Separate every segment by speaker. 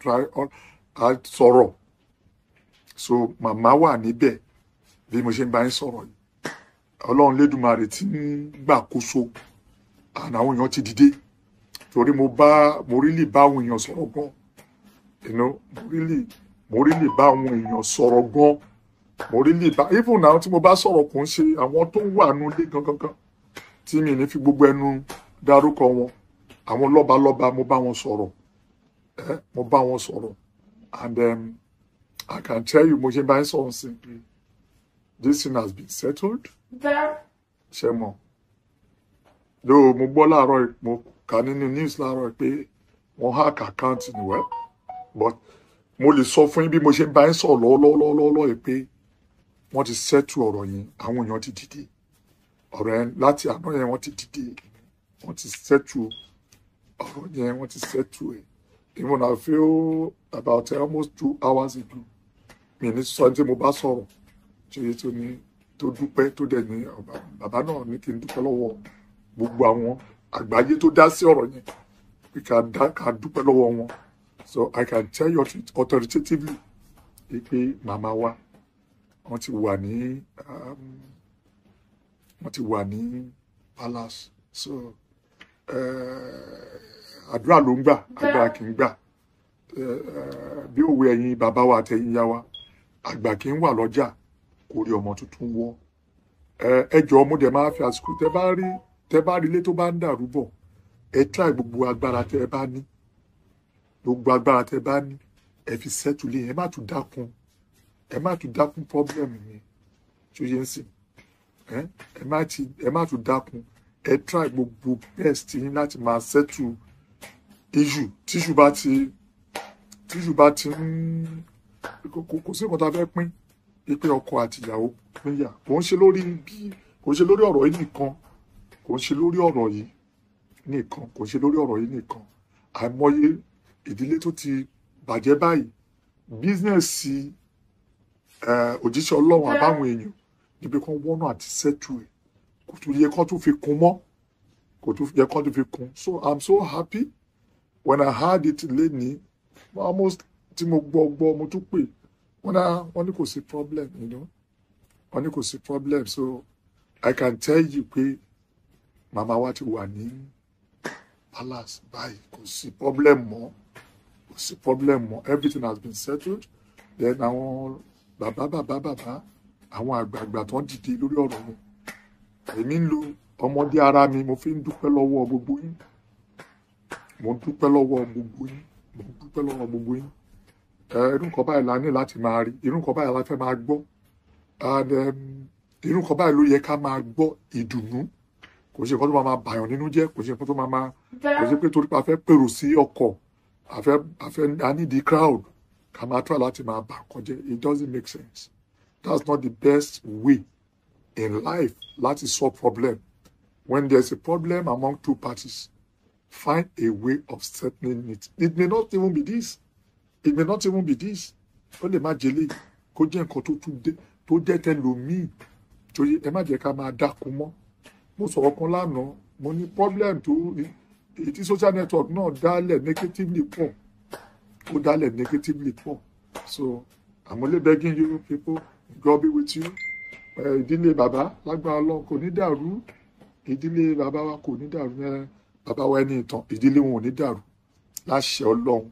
Speaker 1: try a sọ̀rọ̀ so màmá wà níbẹ̀ bí mo ṣe ń bá yín sọ̀rọ̀ yìí Ọlọ́run Lédùmarè tí ń gbàkóso àná àwọn èèyàn ti dìde torí mo really bá àwọn èèyàn sọ̀rọ̀ gan you know mo really bá àwọn èèyàn sọ̀rọ̀ gan mo really bá even now tí mo bá sọ̀rọ̀ kò ń ṣe àwọn tó wà nulẹ̀ gangan tí mi ní fi gbogbo ẹnu dárúkọ wọn àwọn lọ́balọ́ba mo bá wọn sọ̀rọ̀ mo bá wọn sọ̀rọ̀ and I can tell you mo ṣe bá ń sọ̀rọ̀ simply this thing has been settled ṣe mọ̀ though mo gbọ́ láàárọ̀ mo kà nínú news láàárọ̀ pé wọ́n hack account ní web but mo lè sọ fún yín bí mo ṣe bá ń sọ̀rọ̀ lọ́wọ́lọ́wọ́ yìí pé wọ́n ti settle ọ̀rọ̀ yẹn àwọn èèyàn ti dìde ọ̀rọ̀ yẹn láti àná yẹn wọ́n ti dìde wọ́n ti settle ọ̀rọ̀ yẹn wọ́n ti settle ẹ̀ even I feel about almost 2 hours ago mi ní sọ tí mo bá sọ̀rọ̀ ṣe tó ní tó dúpẹ́ tó dẹ̀ ní bàbá náà ní kí n dúpẹ́ lọ́wọ́ gbogbo àwọn àgbáyé tó dá sí ọ̀rọ̀ yẹn pé ká dúpẹ́ lọ́wọ́ wọn so I can tell you authoritatively pé màmá wa wọ́n ti wà ní palace so àdúrà ló ń gbà àgbà kì í gbà bí òwe ẹ̀yin bàbá wa àtẹ̀yin yá wa àgbà kì í wà lọ́jà kò rí ọmọ tuntun wọ́ ẹ jọ̀ọ́ mo dẹ̀ máa fi àsìkò tẹ́ bá rí ilé tó bá ń dàrú bọ̀ ẹ try gbogbo agbára tẹ́ bá ní gbogbo agbára tẹ́ bá ní ẹ fi settle ẹ má tún dákun problem yẹn tó yẹ ń sìn ẹ má tún dákun ẹ try gbogbo best yín láti máa settle issue tíṣù bá ti ń kò sí nǹkan tá a fẹ́ pín pé ọkọ àti ìyàwó pínyà kò ń ṣe lórí ọ̀rọ̀ yìí nìkan kò ń ṣe lórí ọ̀rọ̀ yìí nìkan àìmọye ìdílé tó ti bàjẹ́ báyìí bísínẹ́sì òjíṣẹ́ Ọlọ́run àbáwọn èèyàn níbi kan wọ́nà àti settle ẹ̀ kò tún yẹ kán tún fi kún mọ́ so I'm so happy when I heard it lẹ́ni almost tí mo gbọ́ mo tún pè wọ́n ní kò sí problem you know wọ́n ní kò sí problem so I can tell you pé màmá wa ti wà ní palace báyìí kò sí problem mọ́ everything has been settled then àwọn bàbá àwọn àgbààgbà tó ń dìde lórí ọ̀rọ̀ wọn èmi ń lo ọmọdé ara mi mo fi ń dúpẹ́ lọ́wọ́ gbogbo yín mo ń dúpẹ́ lọ́wọ́ gbogbo yín irú nǹkan báyìí la ní láti máa rí irú nǹkan báyìí la fẹ́ máa gbọ́ and irú nǹkan báyìí ló yẹ ká máa gbọ́ ìdùnnú kò ṣe nǹkan tó máa bàyàn nínú jẹ́ kò ṣe nǹkan tó kò ṣe pé torí pé a fẹ́ pèrò sí ọkọ̀ a need the crowd ká máa try láti máa bà nǹkan jẹ́ it doesn't make sense that's not the best way in life láti solve problem when there's a problem among two parties find a way of settling it it may not even be this ó lè má jẹlé kó jẹ́ nǹkan tó jẹ́ tẹlòmíì torí ẹ má jẹ́ ká máa dákun mọ́ mo sọ̀rọ̀ kan lánàá mo ní problem tó ètí social network náà dálẹ̀ negatively pọ̀ so I'm only begging you people God be with you ìdílé bàbá lágbára Ọlọ́run kò ní dàrú ìdílé bàbá wa kò ní dàrú bàbá wa ẹni ìtàn ìdílé wọn ò ní dàrú láṣẹ Ọlọ́run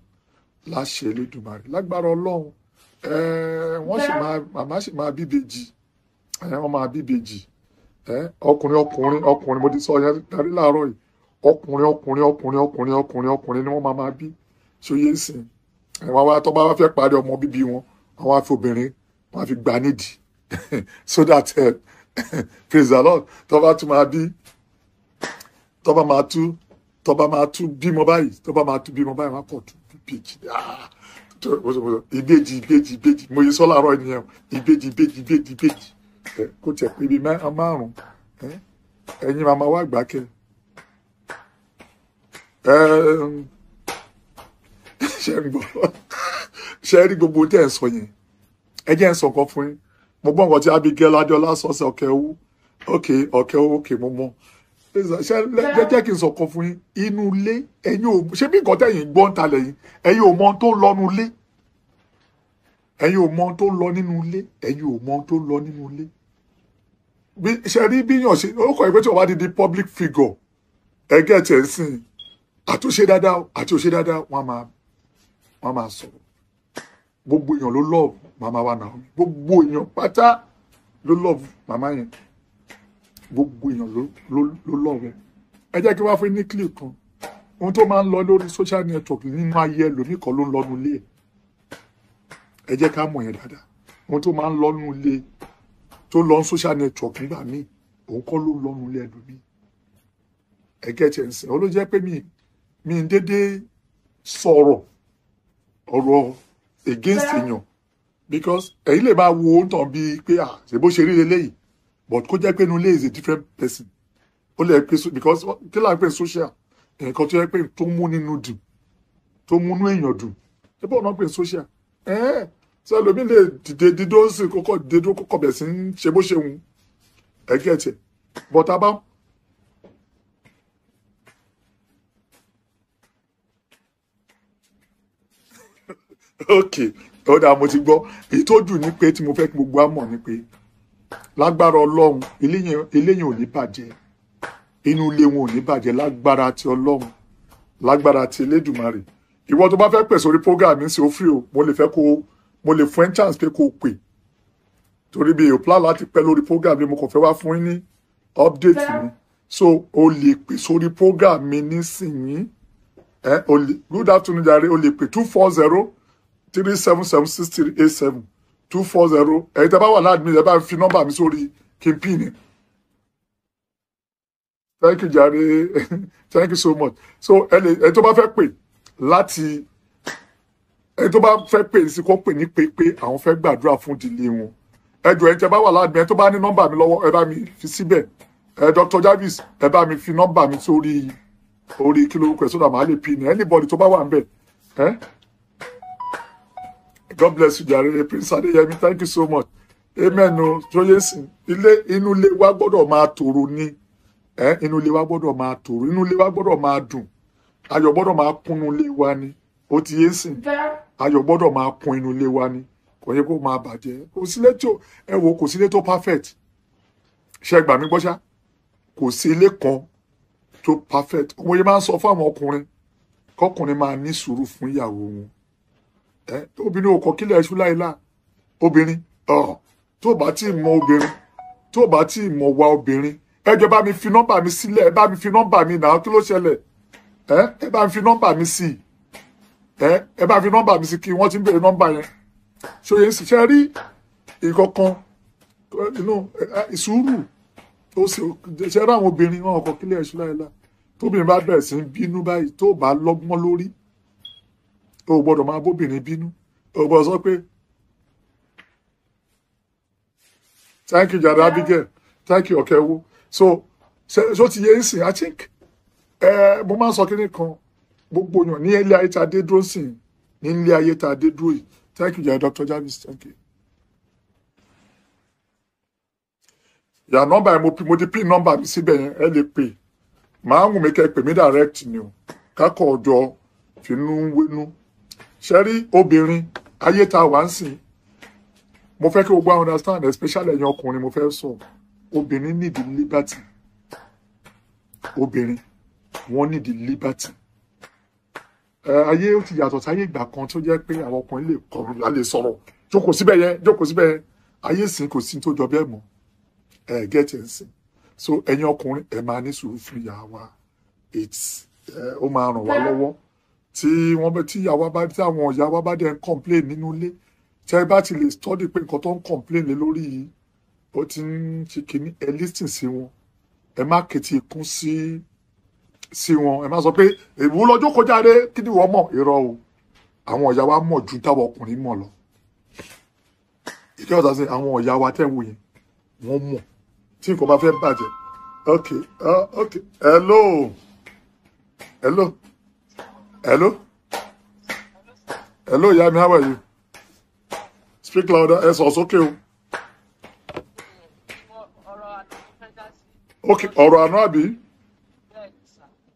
Speaker 1: láṣẹ Elédùmarè lágbára Ọlọ́run màmá sì máa bíbejì wọ́n máa bíbejì ọkùnrin mo ti sọ yẹn darí láàárọ̀ yìí ọkùnrin ni wọ́n máa bí ṣóyè sìn wọ́n wá tó bá fẹ́ parí ọmọ bíbí wọn wọ́n á fi obìnrin wọ́n á fi gbà nídìí so that praise the Lord tó bá tún máa bí tó bá máa tú bímọ báyìí wọ́n á pọ̀ tún ìbejì mo yẹ sọ láàárọ̀ ènìyàn ìbejì kò tẹ̀ pé ibi márùn-ún ẹ̀yin màmá wa gbà kẹ́ ṣe rí gbogbo tẹ́ ẹ̀ sọ yẹn ẹ jẹ́ ń sọ nǹkan fún yín mo gbọ́ nǹkan tí Abigail Adéọlá sọ sí ọ̀kẹ́ owó òkè mo mọ̀ jẹ́ kí n sọ̀kan fún yín inú ilé ẹ̀yin ò ṣé bí nǹkan tẹ̀yìn gbọ́ ń talẹ̀ yìí ẹ̀yin ò mọ ohun tó ń lọ nínú ilé ẹ̀yin ò mọ ohun tó ń lọ nínú ilé ẹ̀yin ò mọ ohun tó ń lọ nínú ilé bí ṣe rí bí yàn ṣe ó kọ̀ ìpé tí wọ́n bá di public figure ẹgẹ́ tẹ̀ ń sìn àtúnṣe dáadáa àti òṣè dáadáa wọ́n máa sọ̀rọ̀ gbogbo èèyàn ló love màmá wa Naomi gbogbo èèyàn pátá ló love màmá yẹn gbogbo èèyàn ló love ẹ jẹ́ kí wọ́n fún ní clip kan ohun tó máa ń lọ lórí social network nínú ayé ẹlòmíì kan ló ń lọ nínú ilé ẹ jẹ́ ká mọ̀ yẹn dáadáa ohun tó máa ń lọ nínú ilé tó lọ social network nígbà míì òun kọ́ ló ń lọ nínú ilé ẹlòmíì ẹ gẹ́ tiẹ̀ ń sìn ó ló jẹ́ pé mi ń dédé sọ̀rọ̀ ọ̀rọ̀ against èèyàn because èyí lè máa wo ohun tàn bíi pé ṣe bó ṣe rí eléyìí but kó jẹ́ pé inú ilé is a different person ó lè pe because kí là ń pè social nǹkan tó yẹ pé tó mú nínú dùn tó múnú èèyàn dùn ṣé bọ́ọ̀ náà pè social ṣé ẹlòmíì lè dìde dídó sí kókó dídó kókó bẹ̀ sí ń ṣe bó ṣe wù ẹ gẹ̀ẹ́tì but abá ok ó dáa mo ti gbọ́ èyí tó dùn ní pé tí mo fẹ́ kí gbogbo á mọ̀ ni pé lágbára Ọlọ́run eléyìn ò ní bàjẹ́ inú ilé wọn ò ní bàjẹ́ lágbára ti Ọlọ́run lágbára ti Elédùmarè ìwọ tó bá fẹ́ pè sórí program mi sí ó free o mo lè fún ẹ chance pé kó o pè torí bí o plan láti pẹ́ lórí program mi mo kàn fẹ́ wá fún yín ní update mi so o lè pè sórí program mi nísìnyí good afternoon jàre o lè pè 240-377-6387 240 ẹ̀yin tẹ́ bá wà láàdmí ẹ bá fi nọ́mbà mi sórí kí n pín ní. Thank you jàre thank you so much so ẹ tó bá fẹ́ pè láti ẹ tó bá fẹ́ pè sí kó pè ní pé àwọn fẹ́ gbàdúrà fún ìdílé wọn ẹ jọ̀ọ́ ẹ tẹ́ bá wà láàdmí ẹ tó bá ní nọ́mbà mi lọ́wọ́ ẹ bá mi fi síbẹ̀ Dr. Jarvis ẹ bá mi fi nọ́mbà mi sórí kí lórúkọ ẹ sódà máa lè pín ní anybody tó bá wà ń bẹ̀ God bless you jàre Prince Adéyẹmí thank you so much amen o joyesin inú ilé wa gbọ́dọ̀ máa tòrò ní inú ilé wa gbọ́dọ̀ máa tòrò inú ilé wa gbọ́dọ̀ máa dùn ayọ̀ gbọ́dọ̀ máa kún inú ilé wa ni ó ti yé sìn ayọ̀ gbọ́dọ̀ máa kún inú ilé wa ni kò yẹ kó máa bàjẹ́ kò sílé tó kò sílé tó perfect ṣe gbà mí gbọ́ ṣá kò sí ilé kan tó perfect òun yẹn máa ń sọ fún àwọn ọkùnrin kọkùnrin máa ní sùúrù fún ìyàwó wọn obìnrin ò kọ kílẹ̀ ẹ̀ṣú láìláà obìnrin tó bá tí mọ obìnrin tó bá tí mọ wa obìnrin ẹ jọ̀ọ́ bá mi fi nọ́mbà mi sílẹ̀ ẹ bá mi fi nọ́mbà mi náà kí ló ṣẹlẹ̀ ẹ bá mi fi nọ́mbà mi sí ẹ bá fi nọ́mbà mi sí kí wọ́n ti ń bèrè nọ́mbà yẹn ṣòye ń ṣiṣẹ́ rí ìkọ̀kan ìsúrù tó ṣe rá àwọn obìnrin wọn ọkọ̀ kílẹ̀ ẹ̀ṣú láìláà tóbìnrin bá bẹ̀rẹ̀ sí bínú báyìí tó bá lọ́gbọ́n lórí o gbọ́dọ̀ máa bóbìnrin bínú o gbọ́dọ̀ sọ pé thank you jàre Abigail thank you ọ̀kẹ́wó so ti yé ń sìn I think mo máa ń sọ kíní kan gbogbo yàn ní ilé ayé tá a dé dúró sìn ní ilé ayé tá a dé dúró yìí thank you jàre Dr. Jarvis thank you. yà nọ́mbà yẹn mo ti pín nọ́mbà mi síbẹ̀ yẹn ẹ lè pè máa ń wù mí kẹ́ pè mí direct ni o kákọ̀ ọjọ́ finú wénú ṣe rí obìnrin ayé tá a wà ń sìn mo fẹ́ kí gbogbo àwọn understand especially ẹ̀yin ọkùnrin mo fẹ́ sọ obìnrin need liberty obìnrin wọ́n need liberty ayé ó ti yàtọ̀ sáyé ìgbà kan tó jẹ́ pé àwọn ọkùnrin lè kọrù lè sọ̀rọ̀ jókòó síbẹ̀ yẹn ayé sìn kò sí tó jọ bẹ́ẹ̀ mọ́ get it sìn so ẹ̀yin ọkùnrin ẹ máa ní sùúrù fún ìyá wa ó máa ràn wá lọ́wọ́ tí àwọn ìyá wa bá dẹ̀ ń complain nínú ilé tí ẹ bá ti lè study pé nǹkan tó ń complain lé lórí yìí ó ti ń ṣe kìíní ẹ listen sí wọn ẹ má kẹtì ikún sí wọn ẹ má sọ pé èwo lọ́jọ́ kọjá dé kí ni wọ́n mọ̀ irọ́ o àwọn ìyá wa mọ̀ ju táwọn ọkùnrin mọ̀ lọ ìdí ọ̀sán sí àwọn ìyá wa tẹ̀ ń wò yẹn wọ́n mọ̀ tí nǹkan bá fẹ́ bàjẹ́ okay hello Yami, how are you? Speak louder. Ẹ sọ sókè o. Okay, ọ̀rọ̀ àná àbí?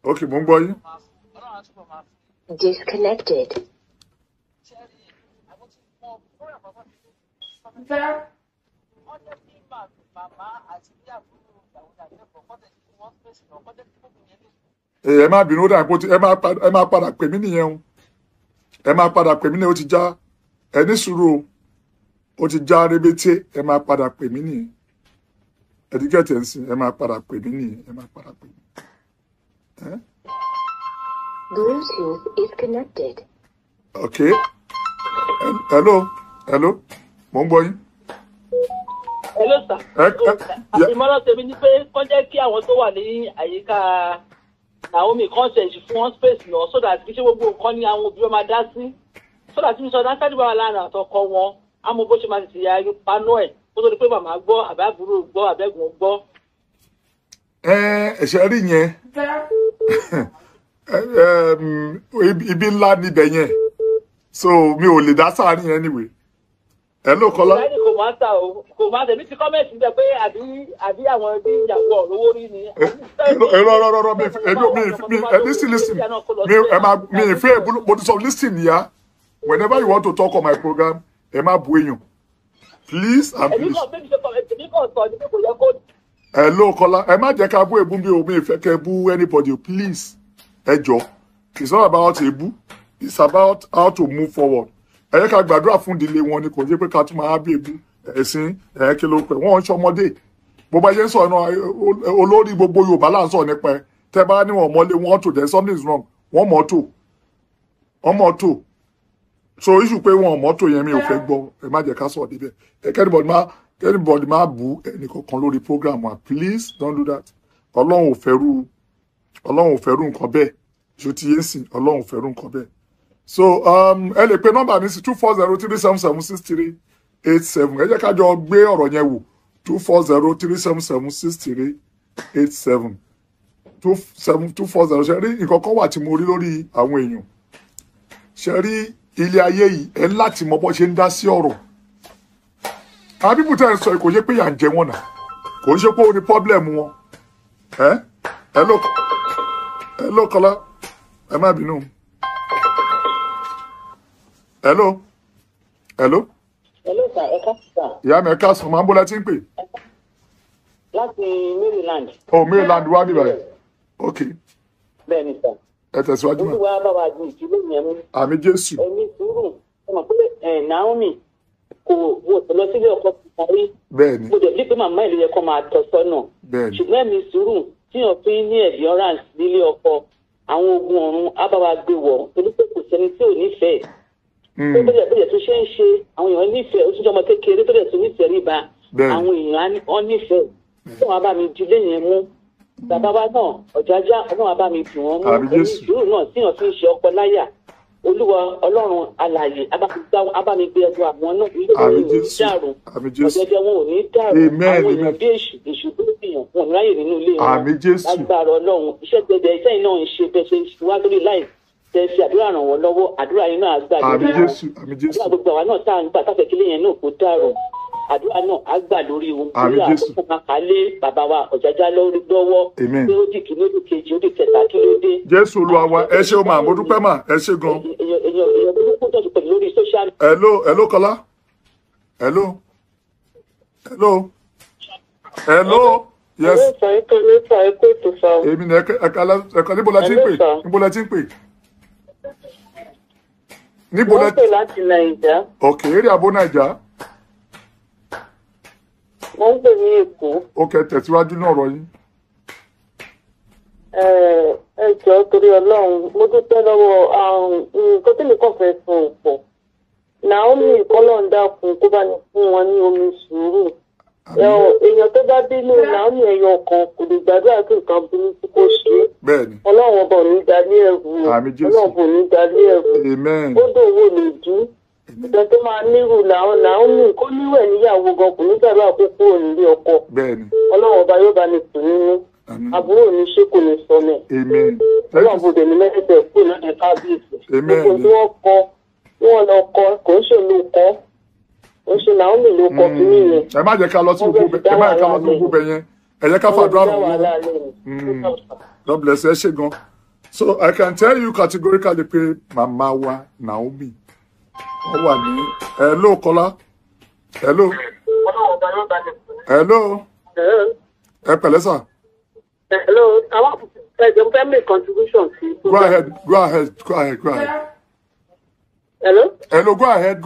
Speaker 1: Okay, mo ń gbọ́ yín.
Speaker 2: Disconnected.
Speaker 1: Ẹ má bínú dà pé ẹ má padà pè mí nìyẹn o. Ẹ má padà pè mí ní ó ti já. Ẹ ní sùúrù o. Ó ti já rébété, ẹ má padà pè mí nìyẹn. Ẹ ti gẹ́tẹ̀ ń sìn, ẹ má padà pè mí nìyẹn, ẹ má padà pè mí.
Speaker 2: Bluetooth is connected.
Speaker 1: Okay. Hello. Mo ń gbọ́ yín.
Speaker 3: Hello, sir. Ìmọ̀ràn tèmi ni pé kán jẹ́ kí àwọn tó wà ní àyíká Naomi consent fún wọn space náà so that kí ṣe gbogbo nǹkan ní àwọn òbí wọn máa dá sí. So that mi sọ dáńsájú bá wà láàrin àtọkọ wọn, á mọ bó ṣe máa ti ya panú ẹ̀ kó tó di pé màmá gbọ́, àbábúrò gbọ́, àbẹ́gbọ̀n gbọ́.
Speaker 1: Ẹ̀ṣẹ̀ rí yẹn. Ibi ńlá níbẹ̀ yẹn. So mi ò lè dá sáàrin yẹn anyway. Hello, Kọ́lá.
Speaker 3: Ìyá ni kò máa ta o, kò máa tẹ̀mí ti kọ́mẹ̀tì bẹ̀ pé àbí àwọn ẹbí ìyàwó ọ̀rọ̀wó rí ni.
Speaker 1: Rọ́rọ́rọ́rọ́ listen. Mi ìfẹ́ ìbúlò, mo ti sọ listen ya. Whenever you want to talk on my program, ẹ má bu èèyàn. Please and please. Hello, Kọ́lá. Ẹ má jẹ́ ká bú èbú bí o, mi ìfẹ́ kẹ́ bú anybody, please. Ẹ jọ̀ọ́. It's not about èbú. It's about how to move forward. Ẹ jẹ́ ká gbàdúrà fún ìdílé wọn ni kò jẹ́ pé ká tún máa bí èbú ẹ̀sìn kí ló pẹ̀ wọ́n ń ṣọmọdé. Bó bá yẹn sọ náà olórí gbogbo Yorùbá là ń sọ nípa ẹ̀ tẹ́ bá ní wọn mọ́lé wọn tó then something is wrong wọ́n mọ̀ tó. So issue pé wọn mọ́tò yẹn mi ò fẹ́ gbọ́ ẹ má jẹ́ ká sọ níbẹ̀. Anybody má bú ẹnì kankan lórí program wa please don't do that. Ọlọ́run ò fẹ́rù nǹkan bẹ́ẹ̀. Ṣó ti yé sìn Ọlọ́run ò fẹ́rù nǹkan bẹ́ẹ̀. So ẹ lè pe nọ́mbà mi sí 240-377-6387. Ẹ jẹ́ ká jọ gbé ọ̀rọ̀ yẹn wò 240-377-6387. 240 ṣe rí nǹkan kan wà tí mo rí lórí àwọn èèyàn. Ṣe rí ilé ayé yìí ẹ láti mọ bó ṣe ń dá sí ọ̀rọ̀. Àwọn bíbù tẹ́ ẹ sọ kò yẹ pé yà ń jẹ wọn náà. Kò ń ṣe pé ó ní pọ́blẹ̀mù wọn. Hello, Kọ́lá. Ẹ má bínú. Hello, sir.
Speaker 3: Ẹ ká sà.
Speaker 1: Ìyá mi ẹ ká sọ, máa ń bó láti ń pè.
Speaker 3: Láti Maryland.
Speaker 1: Oh, Maryland wá bí báyìí. Okay.
Speaker 3: Bẹ́ẹ̀ni, sà.
Speaker 1: Ẹ tẹ̀síwájú mọ́.
Speaker 3: Olúwa bá wa ju ìdílé yẹn mú.
Speaker 1: Àmín Jésù.
Speaker 3: Ẹni sùúrù. Ẹ mọ̀ pé Naomi kò wò lọ sílé ọkọ parí.
Speaker 1: Bẹ́ẹ̀ni.
Speaker 3: Mo dẹ̀ bí pé màmá ìlú yẹ kó máa tọ́ sọ́nà.
Speaker 1: Bẹ́ẹ̀ni.
Speaker 3: Ṣùgbọ́n ẹ̀mí sùúrù tí yàn fi ní endurance nílé ọkọ àwọn ogun ọ̀run á bá wa gbé wọ̀ torí pé kò sẹ́ni tí ò nífẹ̀ẹ́. Tó bẹ̀rẹ̀ tó ṣe ń ṣe àwọn èèyàn nífẹ̀ẹ́ ó tún jọmọ kékeré tó bẹ̀rẹ̀ tó nífẹ̀ẹ́ ríba àwọn èèyàn á nífẹ̀ẹ́ tí wọ́n bá mi ju léyìn mú bàbá wa náà Ọ̀jájá ọlọ́run bá mi dùn wọ́n mú ẹni sùúrù náà tí yàn fi ń ṣe ọkọ láyà Olúwa Ọlọ́run alààyè abámi gbé ẹjọ́ àwọn náà ilé ìwé ò ní dàrú ọ̀jẹ̀jẹ̀ wọn ò ní dàrú àwọn èèyàn bí èṣù tó fìyàn wọn ò ní ráyè nínú ilé wọn lágbára Ọlọ́run iṣẹ́ gbẹdẹ iṣẹ́ yìí náà ń ṣe bẹ́ẹ̀ ṣe wá lórí láì tẹ̀sí àdúrà ràn wọ́n lọ́wọ́ àdúrà yìí náà àgbà lórí wọn àdúrà gbogbo àwa náà tá à ń gbà táfẹ́ kílé yẹn náà kó dàrú àdúrà náà àgbà lórí wọn lórí àkókò kàkálé bàbá wa Ọ̀jájá lọ́wọ́ pé ó di kìíní ó di kejì ó di kẹta kí ló dé. Jésù
Speaker 1: Olúwa wa ẹ ṣé o máa mo dúpẹ́ mà ẹ ṣé gan.
Speaker 3: èèyàn burúkú tó ti pẹ̀lú lórí social.
Speaker 1: Hello, Kọ́lá. Hello. Yes. Èmi ni ẹ̀ka níbo la ti ń pè? Níbo la ti ń pè? Níbo la ti ń pè
Speaker 3: láti Nàìjà.
Speaker 1: Ok, eré àbó Nàìjà.
Speaker 3: Mo ń pè ní Èkó.
Speaker 1: Ok, tẹ̀síwájú náà ọ̀rọ̀ yín.
Speaker 3: Ẹ jọ̀ọ́ torí Ọlọ́run, mo dúpẹ́ lọ́wọ́ nǹkan tí mi kàn fẹ́ fún ọ̀pọ̀. Naomi kọ́lọ̀ ń dákun kó bá ní fún wọn ní omi sùúrù. Èèyàn tó bá bínú Naomi ẹyọ kan kò lè gbàdúrà kí nǹkan burúkú kó ṣe.
Speaker 1: Bẹ́ẹ̀ni.
Speaker 3: Ọlọ́run ọba ò ní dalé ẹrù. Ọlọ́run ọba ò ní dalé ẹrù. Ó dòwò lè dú. Ìgbà tó máa nírù Naomi kó níwẹ̀ níyàwó gan kò ní gbàdúrà kó kúrò nílé ọkọ.
Speaker 1: Bẹ́ẹ̀ni.
Speaker 3: Ọlọ́run ọba yóò bá ní tù nínú. Àbúrò ní ṣé kò ní sọlẹ̀. Ọlọ́run bò dé ní mẹ́tẹ̀ẹ̀tẹ̀ kúrò lóde kábíyèsí. Gbogbo tí wọ́n kọ tí wọ́n lọ kọ kò ń ṣe ló kọ́. Ó ṣe Naomi ló kọ kí nìyẹn.
Speaker 1: Ẹ má jẹ́ ká lọ sí gbogbo yẹn. Ẹ jẹ́ ká fàdúrà ràn wọ́n. God bless ẹ ṣé gan. So I can tell you categorically pé màmá wa Naomi wọ́n wà ní hello Kọ́lá hello hello ẹ pẹ̀lẹ́ sà.
Speaker 3: Hello, I want to make contribution.
Speaker 1: Go ahead.
Speaker 3: Hello?
Speaker 1: Hello, go ahead.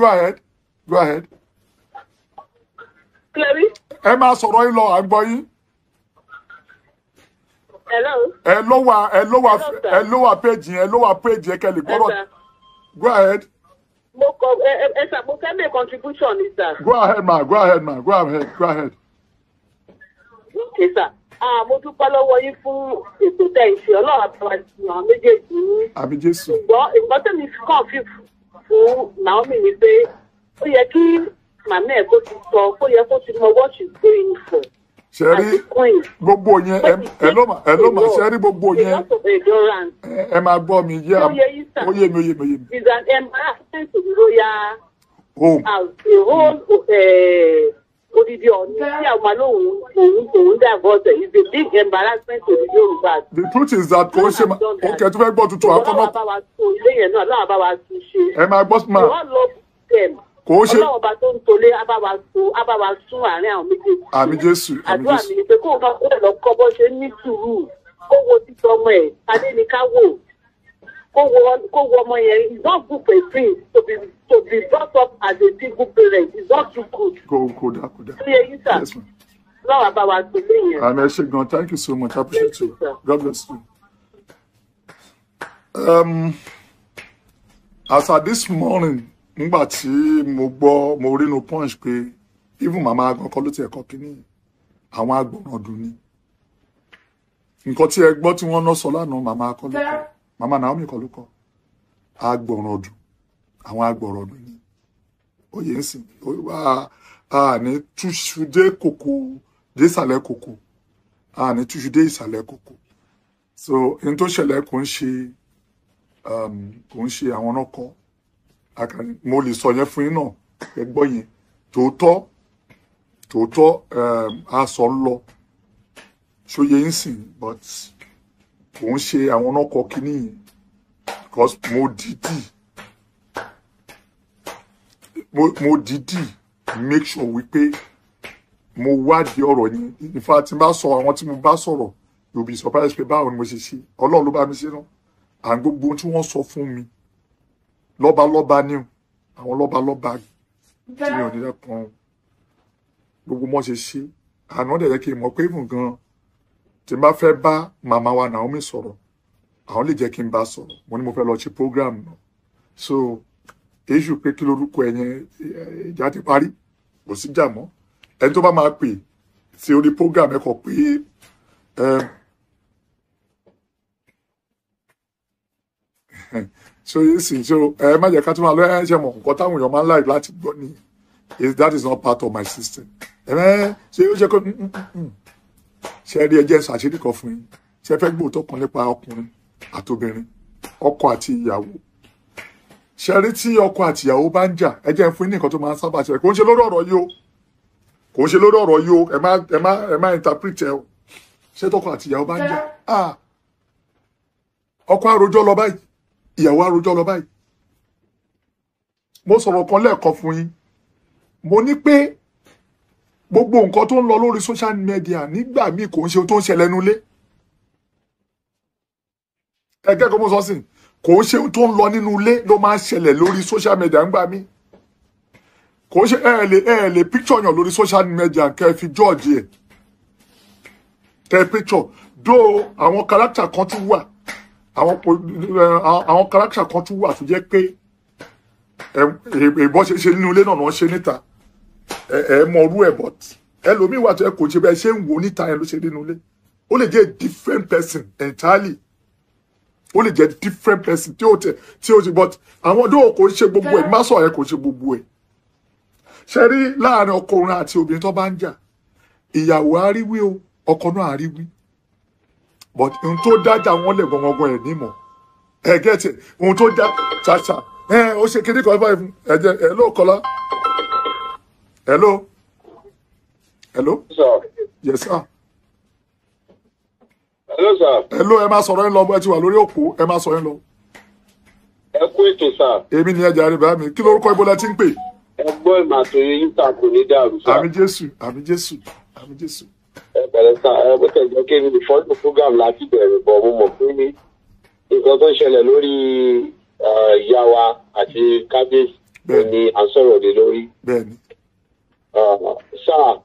Speaker 3: Cleary?
Speaker 1: Ẹ máa sọ̀rọ̀ yín lọ, à ń gbọ́ yín.
Speaker 3: Hello?
Speaker 1: Ẹ ló wà page yẹn kẹ́ lè gbọ́dọ̀. Go ahead.
Speaker 3: Mo fẹ́ make contribution, sir.
Speaker 1: Go ahead, ma. Go ahead.
Speaker 3: Okay, sir. Mo dúpẹ́ lọ́wọ́ yín fún ètò tẹ̀ ìṣe Ọlọ́run àtàwọn ìṣúná méjèèjì ní.
Speaker 1: Àmì Jésù.
Speaker 3: Ṣùgbọ́n nǹkan tẹ̀mí kàn fi fún Naomi ni pé ó yẹ kí màmá ẹ̀ kó ti sọ kó yẹ kó ti mọ what she's going for.
Speaker 1: Ṣẹ́rí gbogbo yẹn ẹ ló mà ṣẹ́rí gbogbo yẹn ẹ máa gbọ́ mi yé ó yé mi.
Speaker 3: It's an embarrassment to the royal
Speaker 1: home.
Speaker 3: House, the whole odidi ọ̀ní tí àwọn òun divorce is a big embarrassment to the Yorùbá.
Speaker 1: The truth is that kò ṣe máa tó fẹ́ gbọ́ tuntun àkọ́nà.
Speaker 3: Ilé yẹn náà lọ́wọ́ bá wa tún ṣe.
Speaker 1: Ẹ máa gbọ́ sí ma.
Speaker 3: We all love them.
Speaker 1: Kò ṣe.
Speaker 3: Ọlọ́wọ́ bá tó ń tolé á bá wa sún àárín àwọn méjèèjì.
Speaker 1: Àmì Jésù.
Speaker 3: Àdúrà mi ni pé kó o bá kó ẹ̀ lọ kọ́ bọ́ ṣe ní sùúrù kó wo títọ́ ọmọ ẹ̀ adé ni ká wò kó wo ọmọ yẹn it's not good for a prince to be brought up as a single parent it's not too good.
Speaker 1: Kò dá.
Speaker 3: Ṣé yẹ yín sà? Lọ́wọ́ bá wa gbé lẹ́yìn.
Speaker 1: Àmì ẹ ṣé gan, thank you so much, I appreciate you. God bless you. As at this morning, nígbà tí mo rí no punch pé even màmá agan kọ́ ló ti ẹ̀kọ́ kínní àwọn agbọ̀nràn ọdún ni. Nǹkan tí ẹ gbọ́ tí wọ́n ná sọ lánàá màmá kọ́ ló kọ́. Màmá Naomi kọ́ ló kọ́. Agbọ̀nràn ọdún. Àwọn agbọ̀nràn ọdún ni. Oyè ń sìn. Ní túṣu dé kòkó dé ìsàlẹ̀ kòkó. Ní túṣu dé ìsàlẹ̀ kòkó. So in tó ṣẹlẹ̀ kò ń ṣe àwọn náà kọ́. Mo lè sọ yẹn fún yín náà ẹ gbọ́ yẹn tòótọ́ a sọ ń lọ ṣóyè ń sìn but kò ń ṣe àwọn náà kọ́ kíní yẹn because mo dìídì make sure wípé mo wádìí ọ̀rọ̀ yẹn in fact tí n bá sọ àwọn tí mo bá sọ̀rọ̀ you'll be surprised pé báwo ni mo ṣe ṣe Ọlọ́run ló bá mi ṣe náà à ń gbogbo tí wọ́n sọ fún mi lọ́balọ́ba ni àwọn lọ́balọ́ba tí mi ò ní lẹ́kùn gbogbo mọ́ ṣe ṣe àná dẹ̀ yẹ kí n mọ̀ pé even gan tí n bá fẹ́ bá màmá wa Naomi sọ̀rọ̀ àwọn lè jẹ́ kí n bá sọ̀rọ̀ mo ní mo fẹ́ lọ ṣe program náà so èṣù pé kí lorúkọ ẹ̀yẹn ìjà ti parí kò sí jà mọ́ ẹni tó bá máa pè sí orí program ẹ kọ pé so yìí sì so ẹ má jẹ́ ká tún máa lọ ẹ ṣe mọ̀ nǹkan táwọn èèyàn máa ń láì láti gbọ́ ni that is not part of my system ṣe ó ṣe kó ṣe rí ẹjẹ́ ṣàṣírí kan fún yín ṣe fẹ́ gbóòótọ́ kan nípa ọkùnrin àtobìnrin ọkọ àti ìyàwó ṣe rí tí ọkọ àti ìyàwó bá ń jà ẹ jẹ́ fún yín nǹkan tó máa ń sábà ṣẹlẹ̀ kò ń ṣe lórí ọ̀rọ̀ yìí o ẹ má interpret ẹ o ṣé tọkọ àti ìyàwó bá ń jà ọkọ àròjọ lọ báyìí ìyàwó àròjọ lọ báyìí mo sọ̀rọ̀ kan lẹ́ẹ̀kan fún yín mo ní pé gbogbo nǹkan tó ń lọ lórí social media nígbà míì kò ń ṣe tó ń ṣẹlẹ̀ nulé ẹgbẹ́ kan mo sọ sí kò ń ṣe tó ń lọ nínú ilé ló máa ń ṣẹlẹ̀ lórí social media ńgbà míì kò ń ṣe ẹ lè picture yàn lórí social media kẹ́ fi judge ẹ̀ kẹ́ picture dó àwọn character kan tún wà àwọn character kan tún wà tó jẹ́ pé ìbọn ṣe nínú ilé náà wọ́n ṣe níta ẹ mọ orú ẹ̀ but ẹlòmíì wà tó ẹ kò ṣe bẹ́ẹ̀ ṣe ń wò níta ẹ ló ṣe nínú ilé ó lè jẹ́ different person entirely ó lè jẹ́ different person tí ó ti but àwọn ọdún kò ṣe gbogbo ẹ̀ má sọ ẹ kò ṣe gbogbo ẹ̀ ṣe rí láàrin ọkùnrin àti obìnrin tó bá ń jà ìyàwó àríwí o ọkọ náà àríwí but ohun tó dájà wọn lè gbọngàn ẹ nímọ̀ ẹ gẹtì ohun tó dá ṣàṣà ó ṣe kíní kan báyìí fún ẹjẹ ẹ ló kọlá hello
Speaker 4: sir.
Speaker 1: yes sir
Speaker 4: Hello, sir.
Speaker 1: Hello, ẹ máa sọ̀rọ̀ yín lọ, ẹ ti wà lórí òpó, ẹ máa sọ yín lọ.
Speaker 4: Ẹ kú ètò, sir.
Speaker 1: Èmi ni ẹja rẹ̀ bá mi. Kí lórúkọ ibo lẹ ti ń pè?
Speaker 4: Ẹ gbọ́ ìmọ̀ àtòyè yín ta kò ní dàrú, sir.
Speaker 1: Àmì Jésù, àmì Jésù, àmì Jésù.
Speaker 4: Ẹ pẹ̀lẹ́, sir. Ẹ bó tẹ̀ jẹ́ kí ni fọ́ọ̀tù program láti bẹ̀rẹ̀ bọ̀ mo mọ̀ pé nǹkan tó ṣẹlẹ̀ lórí ìyá wa àti kábíyèsí ni à ń sọ̀rọ̀ lé lórí.
Speaker 1: Bẹ́ẹ̀ni.
Speaker 4: Sir,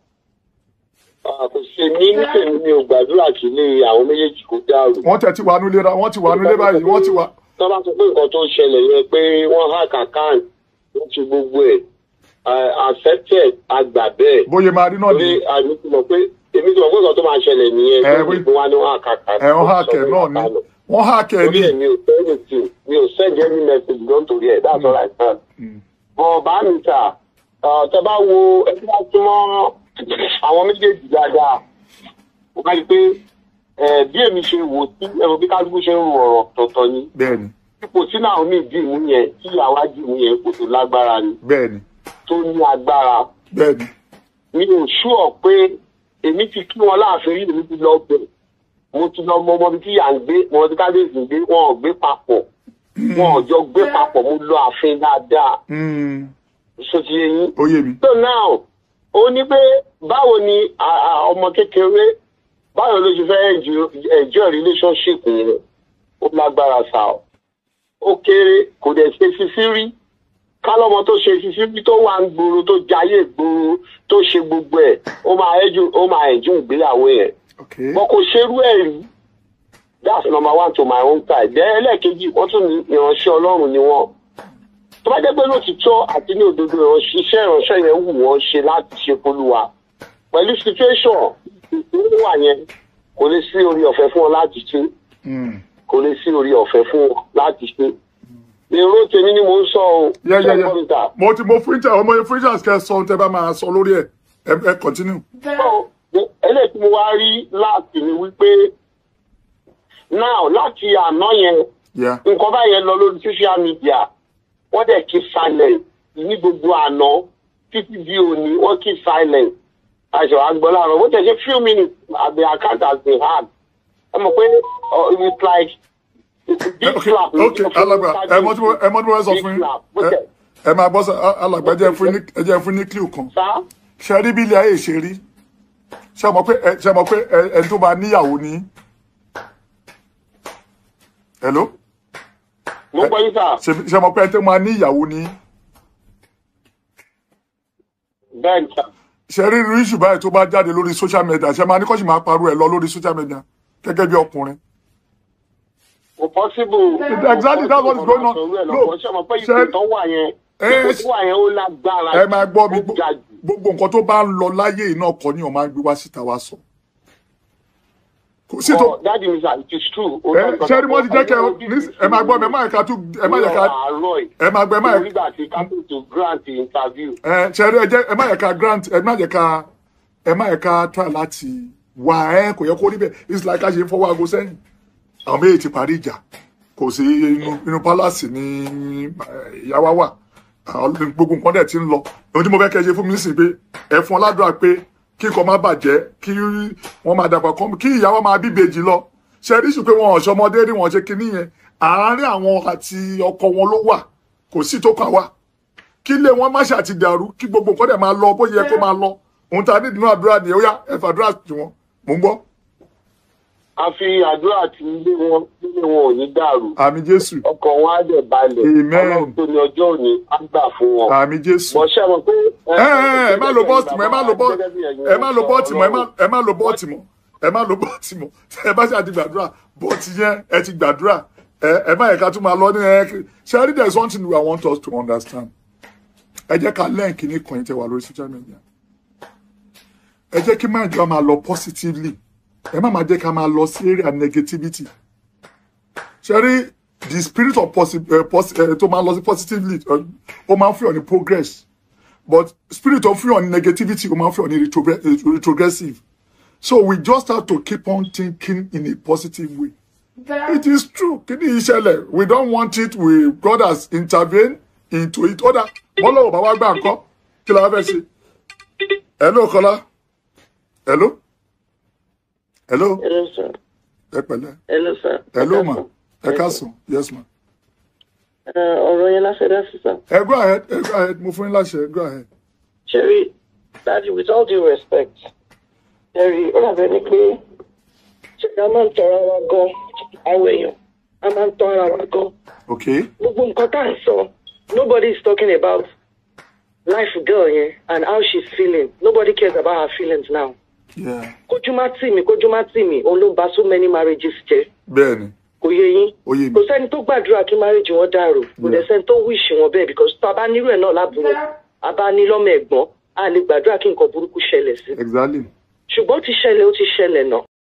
Speaker 4: kò ṣe mí nífẹ̀ẹ́ mi ò gbàdúrà kí ilé àwọn méjèèjì kò dàrú.
Speaker 1: Wọ́n tẹ̀ ti wà nílé ra, wọ́n ti wà nílé báyìí, wọ́n ti wà.
Speaker 4: Tọ́ bá sọ pé nǹkan tó ṣẹlẹ̀ yẹn pé wọ́n hack account wọ́n ti gbogbo ẹ̀ accepted àgbà bẹ́ẹ̀.
Speaker 1: Bóyá máa rí náà
Speaker 4: Torí
Speaker 1: ni.
Speaker 4: èmi ti mọ̀ pé nǹkan tó máa ṣẹlẹ̀ nìyẹn tó ìgbìmọ̀ wa ni wọ́n hack account.
Speaker 1: Wọ́n hack ẹ̀ náà ni. Wọ́n hack ẹ̀
Speaker 4: Torí
Speaker 1: ni.
Speaker 4: ẹ̀ mi ò send any message lọ́n torí ẹ̀ that's all I can. Bọ̀ bá mi ta tẹ bá wo ẹgbẹ́ bá súnmọ́ àwọn méjèèjì dáadáa mo bá rí i pé bí èmi ṣe wò sí ẹ̀rọ bí kálukú ṣe ń ro ọ̀rọ̀ tọ̀tọ̀ ni.
Speaker 1: Bẹ́ẹ̀ni.
Speaker 4: Ipò tí náà mi dì mú yẹn tí àwa dì mú yẹn kò tó lágbára ni.
Speaker 1: Bẹ́ẹ̀ni.
Speaker 4: Tó ní agbára.
Speaker 1: Bẹ́ẹ̀ni.
Speaker 4: Mi ò ṣúọ̀ pé èmi ti kí wọn láàfin rí èmi ti lọ bẹ̀. Mo ti lọ mọ ọmọbi tí yà ń gbé wọn ti kábíyèsí gbé wọn ò gbé papọ̀. Wọn ò jọ gbé papọ̀ mo lọ ààfin dáadáa. Ṣé ti yé yín?
Speaker 1: Ó yé mi.
Speaker 4: So now ó ní pé báwo ni ọmọ kékeré báwo ló ṣe fẹ́ enjoy relationship yẹn ó lágbára sá o. Ó kéré kò dẹ̀ ṣe sisi rí kálọ́mọ tó ṣe sisi rí tó wà ń gbòòrò tó jayé gbòòrò tó ṣe gbogbo ẹ̀ ó máa enjoy ìgbéyàwó yẹn. Bọ́ kò ṣerú ẹ̀ rí. That's number one to my own side. Then ẹlẹ́ẹ̀kejì wọ́n tún ní ìránṣẹ́ Ọlọ́run ni wọ́n. Tó bá jẹ́ pé lótìtọ́ àti ní òdodo iṣẹ́ ìránṣẹ́ yẹn wù wọ́n ṣe láti ṣe polúwa. Pẹ̀lú situation ìlú wà yẹn kò lè sí orí ọ̀fẹ́ fún wọn láti ṣe. Kò lè sí orí ọ̀fẹ́ fún wọn láti ṣe. Èrò tèmi ni mò ń sọ o.
Speaker 1: Mo fún ìjà ọmọ yẹn fún ìjà kẹ sọ tẹ bá máa sọ lórí ẹ ẹ continue.
Speaker 4: Eléyìí tí mo wá rí láti ni wípé now láti àná yẹn nǹkan báyẹn lọ lórí social media wọ́n dẹ̀ keep silent ní gbogbo àná títí di òní wọ́n keep silent àṣọ àgbọ̀láàrọ̀ wọ́n tẹ̀ ṣe few minutes the account has been hacked ẹ mọ̀ pé it's like big slap.
Speaker 1: Okay, alàgbà ẹ mọ̀ tí mo sọ fún yín ẹ máa gbọ́ sọ alàgbà ẹ jẹ́ fún ní clue kan ṣe rí bí ilé ayé ṣe rí ṣe mọ̀ pé ẹni tó máa níyàwó ní. Hello.
Speaker 4: Mo gbọ́ yín sá.
Speaker 1: Ṣe mọ̀ pé ẹni tó máa níyàwó ní.
Speaker 4: Bẹ́ẹ̀ni sá.
Speaker 1: Ṣe rí irú issue báyìí tó bá jáde lórí social media ṣe máa ní kọ́ṣì máa parọ́ ẹ̀ lọ lórí social media gẹ́gẹ́ bí ọkùnrin.
Speaker 4: Kò possible.
Speaker 1: Exactly, that's what is going on.
Speaker 4: No, ṣe mọ̀ pé ipò tó wà yẹn ó lágbára.
Speaker 1: Ẹ máa gbọ́ mi gbogbo nǹkan tó bá ń lọ láyé iná ọkọ̀ ni ọ̀ máa ń gbé wá síta wá sọ.
Speaker 4: Daddy mi sir, it is true.
Speaker 1: Ṣé rí wọ́n ti jẹ́ kẹ́ ẹ máa gbọ́ mi ẹ máa yẹ ká tún ẹ máa yẹ ká ẹ máa gbọ́ ẹ máa yẹ.
Speaker 4: Nígbà tí kápẹ́ tó grant interview.
Speaker 1: Ṣé rí ẹ máa yẹ ká grant ẹ máa yẹ ká try láti wà kò yẹ kó rí bẹ́ẹ̀ it's like a ṣe ń fọwọ́ aago sẹ́yìn. Àwọn méjì ti parí ìjà kò sí inú palace ní ìyàwó wà gbogbo nǹkan dẹ̀ ti ń lọ ohun tí mo fẹ́ kẹ́ ṣe fún mi nísìnyí pé ẹ fún ọládùúrà pé kí nǹkan má bàjẹ́ kí wọ́n máa dàgbà kọ́ kí ìyàwó máa bíbejì lọ ṣe rí sùn pé wọn ọ̀ṣọ́mọdé rí wọn ṣe kinní yẹn àárín àwọn àti ọkọ wọn ló wà kò sí tó kàn wá kí ilé wọn má ṣe àti dàrú kí gbogbo nǹkan dẹ̀ máa lọ bó yẹ kó máa lọ ohun tá a ní ìdùnnú àdúrà nìyẹn ó yá ẹ fàdúrà tí wọn mò ń gbọ́.
Speaker 4: A fi àdúrà tí ilé wọn ò ní dàrú.
Speaker 1: Àmín Jésù.
Speaker 4: Ọkàn wọn á dẹ̀ balẹ̀. Ọlọ́run tó ní ọjọ́ òní á gbà fún wọn.
Speaker 1: Àmín Jésù.
Speaker 4: Mo ṣe mọ̀ pé.
Speaker 1: Ẹ má lo bọ́ọ̀tì mọ́ ẹ má lo bọ́ọ̀tì mọ́ ẹ bá ṣe àti gbàdúrà bọ́ọ̀tì yẹn ẹ ti gbàdúrà ẹ má yẹ ká tún máa lọ ní ẹ ṣe rí there is one thing I want us to understand. Ẹ jẹ́ ká lẹ́yìn kìíní kan yìí tẹ wà lórí social media. Ẹ jẹ́ kí máa jọ máa lọ positively. Ẹ má máa jẹ́ ká máa lọ sí area negativity. Ṣé rí the spirit of tó máa lọ sí positively ó máa ń fi hàn ní progress but spirit of fi hàn ní negativity ó máa ń fi hàn ní retrogressive. So we just have to keep on thinking in a positive way. It is true. Kí ni ìṣẹ̀lẹ̀? We don't want it. God has intervened into it. Oda, bọ́lá ò bá wá gbà ńkọ́. Kí la fẹ́ ṣe? Hello, Kọ́lá. Hello. Hello.
Speaker 3: Hello, sir.
Speaker 1: ẹ pẹ̀lẹ́.
Speaker 3: Hello, sir.
Speaker 1: Hello, ma. Ẹ káàsán. Yes, ma.
Speaker 3: Ọ̀rọ̀ yẹn láfẹ́ dá sí, sir.
Speaker 1: Go ahead. Mo fún yín láṣẹ. Go ahead.
Speaker 3: Sherry, Daddy, with all due respect, Sherry, ó dàbẹ̀ ni pé ṣẹ̀dá máa ń tọrọ wa gan, àwọn èèyàn, a máa ń tọrọ wa gan.
Speaker 1: Okay.
Speaker 3: Gbogbo nǹkan tá à ń sọ, nobody is talking about life girl yẹn and how she's feeling. Nobody cares about her feelings now.
Speaker 1: Yeah.
Speaker 3: Kójú má tì mí, òun ló bà so many marriages jẹ́.
Speaker 1: Bẹ́ẹ̀ni.
Speaker 3: Kò yé yín.
Speaker 1: Ó yé mi.
Speaker 3: Kò sẹ́ni tó gbàdúrà kí marriage wọn dàrú. Kò dẹ̀ sẹ́ni tó wish wọn bẹ́ẹ̀ because tó a bá nírú ẹ̀ náà lábúrò, a bá ní lọ́mọ ẹ̀gbọ́n, a lè gbàdúrà kí nǹkan burúkú ṣẹlẹ̀ sí.
Speaker 1: Exactly.
Speaker 3: Ṣùgbọ́n ó ti ṣẹlẹ̀ náà.